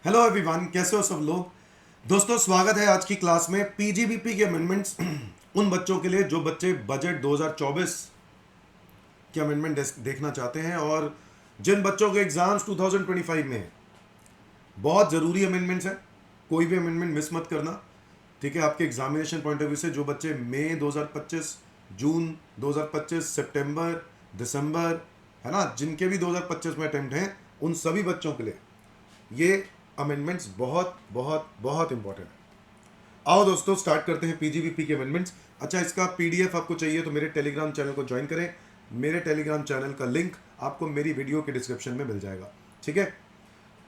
Hello everyone, कैसे हो सब लोग। दोस्तों, स्वागत है आज की क्लास में। पीजीबीपी के अमेंडमेंट्स उन बच्चों के लिए जो बच्चे बजट 2024 के अमेंडमेंट देखना चाहते हैं और जिन बच्चों के एग्जाम्स 2025 में हैं। बहुत ज़रूरी अमेंडमेंट्स हैं, कोई भी अमेंडमेंट मिस मत करना। ठीक है, आपके एग्जामिनेशन पॉइंट ऑफ व्यू से जो बच्चे मई 2025, जून 2025, सितंबर, दिसंबर, है ना, जिनके भी 2025 में अटेम्प्ट हैं, उन सभी बच्चों के लिए ये अमेंडमेंट्स बहुत बहुत बहुत इंपॉर्टेंट है। आओ दोस्तों, स्टार्ट करते हैं पीजीबीपी के अमेंडमेंट्स। अच्छा, इसका पीडीएफ आपको चाहिए तो मेरे टेलीग्राम चैनल को ज्वाइन करें। मेरे टेलीग्राम चैनल का लिंक आपको मेरी वीडियो के डिस्क्रिप्शन में मिल जाएगा। ठीक है,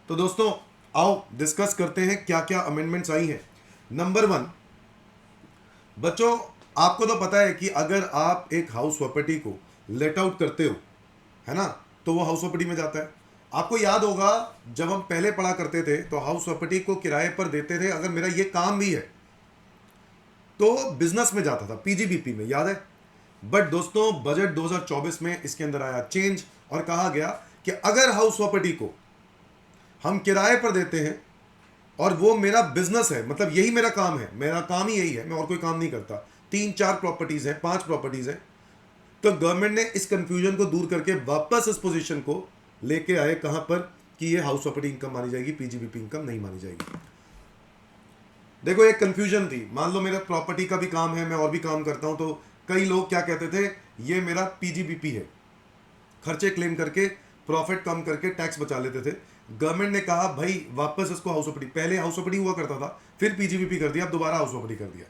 तो दोस्तों आओ डिस्कस करते हैं क्या क्या अमेंडमेंट्स आई हैं। नंबर 1, बच्चों आपको तो पता है कि अगर आप एक हाउस प्रॉपर्टी को लेट आउट करते हो, है ना, तो वो हाउस प्रॉपर्टी में जाता है। आपको याद होगा जब हम पहले पढ़ा करते थे तो हाउस प्रॉपर्टी को किराए पर देते थे। अगर मेरा ये काम भी है तो बिजनेस में जाता था, पीजीबीपी में, याद है। बट दोस्तों बजट 2024 में इसके अंदर आया चेंज और कहा गया कि अगर हाउस प्रॉपर्टी को हम किराए पर देते हैं और वो मेरा बिजनेस है, मतलब यही मेरा काम है, मेरा काम ही यही है, मैं और कोई काम नहीं करता, 3-4 प्रॉपर्टीज है, 5 प्रॉपर्टीज है, तो गवर्नमेंट ने इस कंफ्यूजन को दूर करके वापस इस पोजीशन को लेके आए कहां पर कि ये हाउस प्रॉपर्टी इनकम मानी जाएगी, पीजीबीपी इनकम नहीं मानी जाएगी। देखो, एक कंफ्यूजन थी। मान लो मेरा प्रॉपर्टी का भी काम है, मैं और भी काम करता हूं, तो कई लोग क्या कहते थे, ये मेरा पीजीबीपी है, खर्चे क्लेम करके प्रॉफिट कम करके टैक्स बचा लेते थे। गवर्नमेंट ने कहा भाई वापस इसको हाउस प्रॉपर्टी, पहले हाउस प्रॉपर्टी हुआ करता था, फिर पीजीबीपी कर दिया, अब दोबारा हाउस प्रॉपर्टी कर दिया।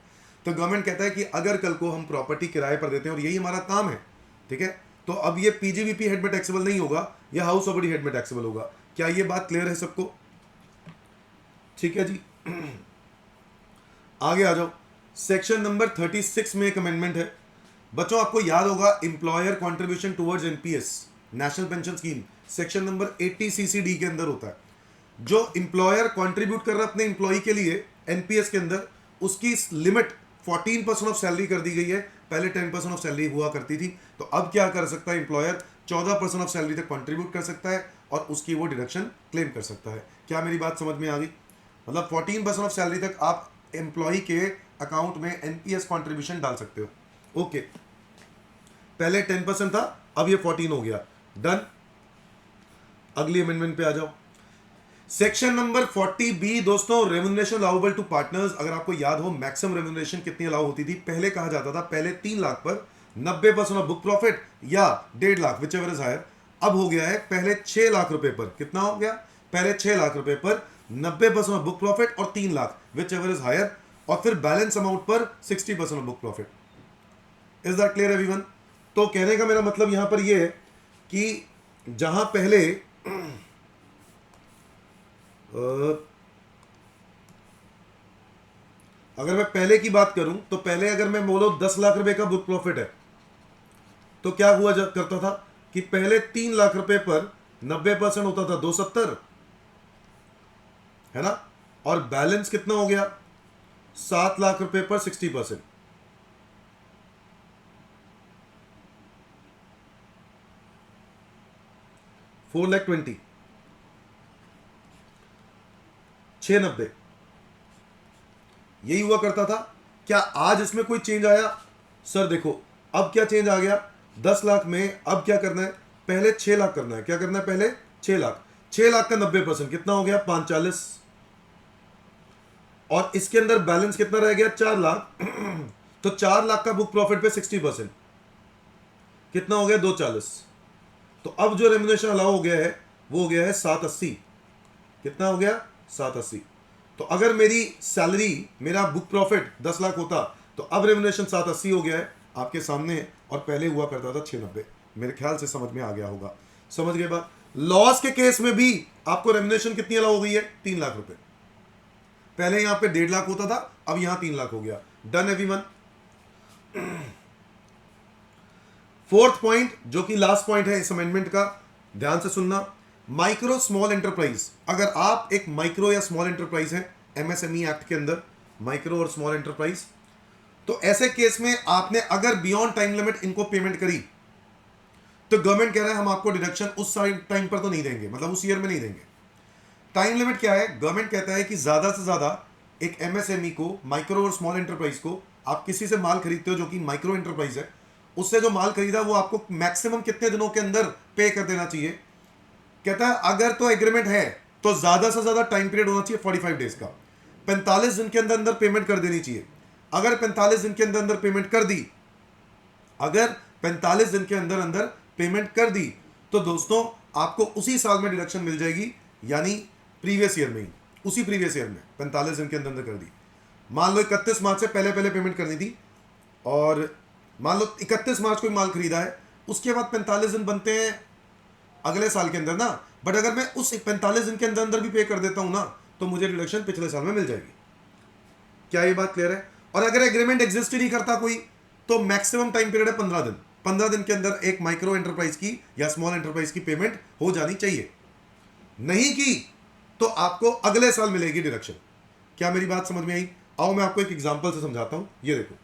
तो गवर्नमेंट कहता है कि अगर कल को हम प्रॉपर्टी किराए पर देते हैं और यही हमारा काम है, ठीक है, तो अब ये पीजीबीपी हेड में टैक्सेबल नहीं होगा, यह हाउस प्रॉपर्टी हेड में टैक्सेबल होगा। क्या ये बात क्लियर है सबको? ठीक है जी, आगे आ जाओ। सेक्शन नंबर 36 में एक अमेंडमेंट है। बच्चों आपको याद होगा employer contribution towards NPS, national pension scheme, section number 80 CCD के अंदर होता है। जो एम्प्लॉयर कंट्रीब्यूट कर रहा है अपने एम्प्लॉय के लिए एनपीएस के अंदर, उसकी लिमिट 14% ऑफ सैलरी कर दी गई है। पहले 10% ऑफ सैलरी हुआ करती थी, तो अब क्या कर सकता है एम्प्लॉयर, 14% ऑफ सैलरी तक कंट्रीब्यूट कर सकता है और उसकी वो डिडक्शन क्लेम कर सकता है। क्या मेरी बात समझ में आ गई? मतलब 14% ऑफ सैलरी तक आप एम्प्लॉय के अकाउंट में एनपीएस कंट्रीब्यूशन डाल सकते हो। ओके, पहले 10% था, अब ये 14 हो गया। डन। अगली अमेंडमेंट पे आ जाओ। सेक्शन नंबर 40B दोस्तों, रेम्यूनरेशन अलाउबल टू पार्टनर्स। अगर आपको याद हो मैक्सिमम रेम्यूनरेशन कितनी अलाउ होती थी? पहले कहा जाता था पहले 3 लाख पर 90% ऑफ बुक प्रॉफिट या 1.5 lakh, whichever is higher. अब हो गया है पहले 6 लाख रुपए पर, कितना हो गया? पहले 6 लाख रुपए पर 90% ऑफ बुक प्रॉफिट और 3 lakh, whichever is higher, और फिर बैलेंस अमाउंट पर 60% of book profit. Is that clear everyone? तो कहने का मेरा मतलब यहां पर यह है कि जहां पहले अगर मैं पहले की बात करूं तो पहले अगर मैं बोलो 10 लाख रुपए का बुक प्रॉफिट है, तो क्या हुआ करता था कि पहले 3 लाख रुपए पर 90% होता था 270, है ना, और बैलेंस कितना हो गया? 7 लाख रुपए पर 60%, 4,20,000, 690, यही हुआ करता था। क्या आज इसमें कोई चेंज आया? सर देखो, अब क्या चेंज आ गया? 10 लाख में अब क्या करना है? पहले 6 लाख करना है। क्या करना है? पहले 6 लाख। 6 लाख का 90% कितना हो गया? 540, और इसके अंदर बैलेंस कितना रह गया? 4 लाख। तो 4 लाख का बुक प्रॉफिट पे 60% कितना हो गया? 240। तो अब जो रेम्यूनरेशन अलाउ हो गया है वो हो गया है 780। कितना हो गया? 780। तो अगर मेरी सैलरी, मेरा बुक प्रॉफिट 10 लाख होता, तो अब रेम्यूनरेशन 780 हो गया है, आपके सामने है, और पहले हुआ करता था 690। मेरे ख्याल से समझ में आ गया होगा। समझ गए बात? लॉस के केस में भी आपको रेम्यूनरेशन कितनी अलाउ हो गई है? 3 लाख रुपए। पहले यहां पे 1.5 लाख होता था, अब यहां 3 लाख हो गया। Done everyone? फोर्थ पॉइंट, जो कि लास्ट पॉइंट है इस अमेंडमेंट का, ध्यान से सुनना। माइक्रो स्मॉल एंटरप्राइज, अगर आप एक माइक्रो या स्मॉल एंटरप्राइज है एमएसएमई एक्ट के अंदर, माइक्रो और स्मॉल एंटरप्राइज, तो ऐसे केस में आपने अगर बियॉन्ड टाइम लिमिट इनको पेमेंट करी, तो गवर्नमेंट कह रहा है हम आपको डिडक्शन उस टाइम पर तो नहीं देंगे, मतलब उस ईयर में नहीं देंगे, टाइम लिमिट क्या है? गवर्नमेंट कहता है कि ज्यादा से ज्यादा एक एमएसएमई को, माइक्रो और स्मॉल एंटरप्राइज को, आप किसी से माल खरीदते हो जो कि माइक्रो एंटरप्राइज है, उससे जो माल खरीदा वो आपको मैक्सिमम कितने दिनों के अंदर पे कर देना चाहिए? कहता है अगर तो एग्रीमेंट है तो ज्यादा से ज्यादा टाइम पीरियड होना चाहिए 45 डेज का, 45 दिन के अंदर अंदर पेमेंट कर देनी चाहिए। अगर 45 दिन के अंदर अंदर पेमेंट कर दी, अगर 45 दिन के अंदर अंदर पेमेंट कर दी, तो दोस्तों आपको उसी साल में डिडक्शन मिल जाएगी, यानी प्रीवियस ईयर में ही, उसी प्रीवियस ईयर में 45 दिन के अंदर अंदर कर दी। मान लो 31 मार्च से पहले पहले पेमेंट करनी थी, और मान लो 31 मार्च को माल खरीदा है, उसके बाद 45 दिन बनते हैं अगले साल के अंदर ना, बट अगर मैं उस 45 दिन के अंदर अंदर भी पे कर देता हूं ना, तो मुझे डिडक्शन पिछले साल में मिल जाएगी। क्या ये बात क्लियर है? और अगर एग्रीमेंट एग्जिस्ट ही नहीं करता कोई, तो मैक्सिमम टाइम पीरियड है 15 दिन। 15 दिन के अंदर एक माइक्रो एंटरप्राइज की या स्मॉल एंटरप्राइज की पेमेंट हो जानी चाहिए। नहीं की तो आपको अगले साल मिलेगी डिडक्शन। क्या मेरी बात समझ में आई? आओ मैं आपको एक एग्जांपल से समझाता हूं। ये देखो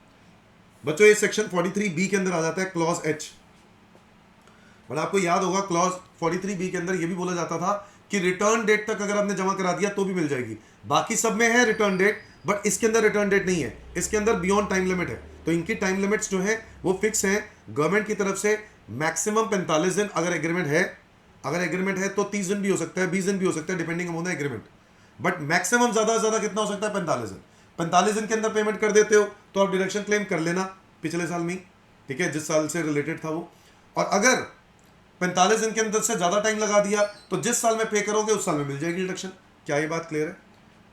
बच्चों, ये सेक्शन 43B के अंदर आ जाता है क्लॉज एच। बट आपको याद होगा क्लॉज 43B के अंदर ये भी बोला जाता था कि रिटर्न डेट तक अगर आपने जमा करा दिया तो भी मिल जाएगी। बाकी सब में है रिटर्न डेट, बट इसके अंदर रिटर्न डेट नहीं है, इसके अंदर बियॉन्ड टाइम लिमिट है। तो इनकी टाइम लिमिट्स जो है वो फिक्स हैं गवर्नमेंट की तरफ से। मैक्सिमम 45 दिन अगर एग्रीमेंट है, अगर एग्रीमेंट है तो 30 दिन भी हो सकता है, 20 दिन भी हो सकता है, depending on the agreement. But maximum ज्यादा से ज्यादा कितना हो सकता है? 45 दिन। 45 दिन के अंदर पेमेंट कर देते हो तो आप डिडक्शन क्लेम कर लेना पिछले साल में, ठीक है, जिस साल से रिलेटेड था वो। और अगर 45 दिन के अंदर से ज्यादा टाइम लगा दिया तो जिस साल में पे करोगे उस साल में मिल जाएगी डिडक्शन। क्या ये बात क्लियर है?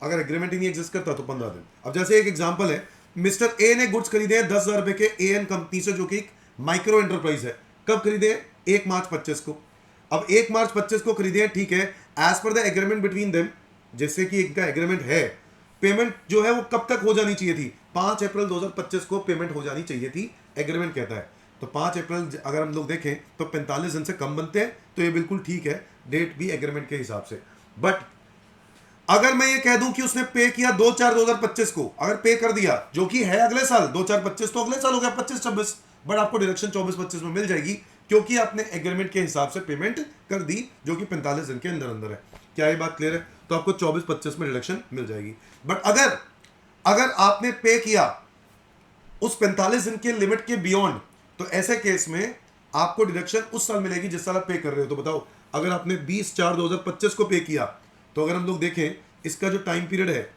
अगर एग्रीमेंट ही नहीं एग्जिस्ट करता तो 15 दिन। अब जैसे एक एग्जांपल है, मिस्टर ए ने गुड्स खरीदे हैं 10,000 रुपए के एएन कंपनी से, जो कि एक माइक्रो एंटरप्राइज है। कब खरीदे? 1 मार्च 25 को। अब 1 मार्च 25 को खरीदे हैं, ठीक है, as per the agreement between them, जैसे कि इनका एग्रीमेंट है, पेमेंट जो है वो कब तक हो जानी चाहिए थी? 5 अप्रैल 2025 को पेमेंट हो जानी चाहिए थी, एग्रीमेंट कहता है। तो 5 अप्रैल अगर हम लोग देखें तो 45 दिन से कम बनते हैं, तो ये बिल्कुल ठीक है, डेट भी एग्रीमेंट के हिसाब से। बट अगर मैं ये कह दूं कि उसने पे किया 2/4/2025 को, अगर पे कर दिया, जो कि है अगले साल, 2/4/25 तो अगले साल हो गया 25-26, बट आपको डिडक्शन 24-25 में मिल जाएगी, क्योंकि आपने एग्रीमेंट के हिसाब से पेमेंट कर दी, जो कि 45 दिन के अंदर अंदर है। क्या ये बात क्लियर है? तो आपको 24-25 में डिडक्शन मिल जाएगी। बट अगर आपने पे किया उस 45 दिन के लिमिट के बियॉन्ड, तो ऐसे केस में आपको डिडक्शन उस साल मिलेगी जिस साल आप पे कर रहे हो। तो बताओ, अगर आपने 20/4/2025 को पे किया, तो अगर हम लोग देखें इसका जो टाइम पीरियड है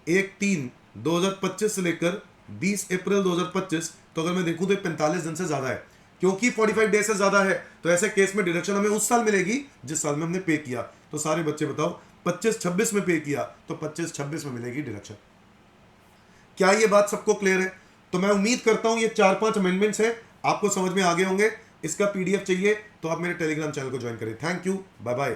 1/3/2025 से लेकर 20 अप्रैल 2025, तो अगर मैं देखूं तो 45 दिन से ज्यादा है, क्योंकि 45 डेज से ज्यादा है। तो ऐसे केस में डिडक्शन हमें उस साल मिलेगी जिस साल में हमने पे किया। तो सारे बच्चे बताओ, 25-26 में पे किया तो 25-26 में मिलेगी डिडक्शन। क्या ये बात सबको क्लियर है? तो मैं उम्मीद करता हूं ये 4-5 अमेंडमेंट्स है आपको समझ में आ गए होंगे। इसका पीडीएफ चाहिए तो आप मेरे टेलीग्राम चैनल को ज्वाइन करें। Thank you, bye bye.